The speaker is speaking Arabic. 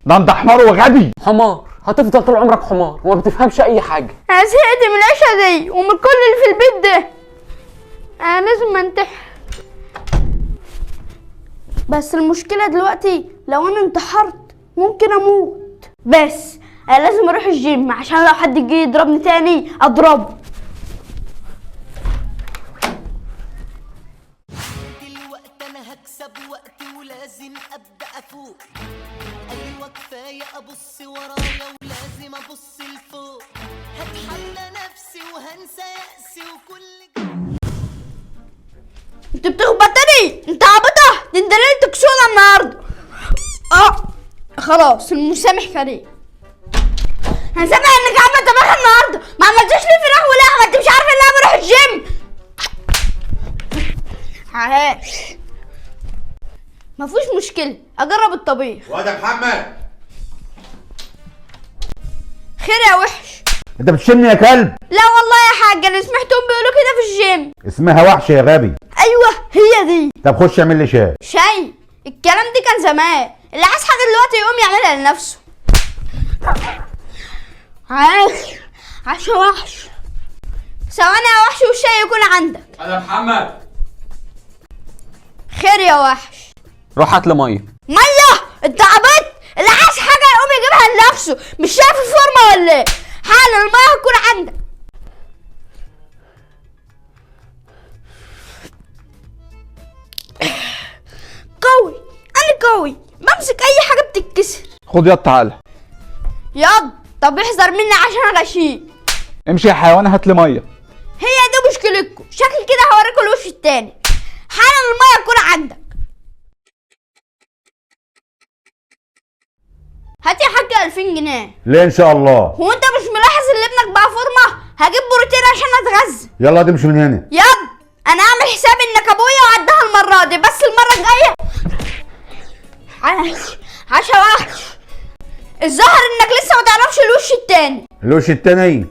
ده انت حمار وغبي. حمار؟ هتفضل طول عمرك حمار وما بتفهمش اي حاجه. انا زهقت من العيشه دي ومن كل اللي في البيت ده. انا لازم انتحر. بس المشكله دلوقتي لو انا انتحرت ممكن اموت. بس انا لازم اروح الجيم عشان لو حد جه يضربني تاني اضربه. دلوقتي انا هكسب وقتي ولازم ابدا افوق. ايوه كفايه ابص ورايا ولازم ابص لفوق. هتحدى نفسي وهنسى يأسي وكل انت بتخبطني، انت عبطه، ده انت ليه تكسونا النهارده. خلاص المسامح كريم. انا سامع انك عامله طبخ النهارده، ما عملتش لي فراخ ولحمه، انت مش عارفه ان انا بروح الجيم. عاش، مفيش مشكله، اجرب الطبيخ. واد يا محمد. خير يا وحش. انت بتشمني يا كلب؟ لا والله يا حاج، انا سمعتهم بيقولوا كده في الجيم. اسمها وحش يا غبي. ايوه هي دي. طب خش اعمل لي شاي. شاي؟ الكلام دي كان زمان، اللي عايز حاجه دلوقتي يقوم يعملها لنفسه. عاش عاش يا وحش. ثواني يا وحش والشاي يكون عندك. انا محمد. خير يا وحش. روح هات لي ميه. ميه؟ انت عبيط، اللي عايز حاجه يقوم يجيبها لنفسه، مش شايف الفورمه ولا ايه؟ حالا الميه هتكون عندك. قوي، انا قوي، بمسك اي حاجه بتتكسر. خد ياض تعالى. ياض؟ طب احذر مني عشان غشيم. امشي يا حيوان هات لي ميه. هي دي مشكلتكم، شكل كده هوريكم الوش التاني. حالا الميه تكون عندك. هات يا حاج 2000 جنيه. ليه ان شاء الله؟ هو انت مش ملاحظ ان ابنك بقى فورمه؟ هجيب بروتين عشان اتغذى. يلا تمشي من هنا. ياض انا اعمل حساب انك ابويا وعدها المره دي، بس المره الجايه. عاش عاش يا وحش. الظاهر انك لسه ما تعرفش الوش التاني. الوش التاني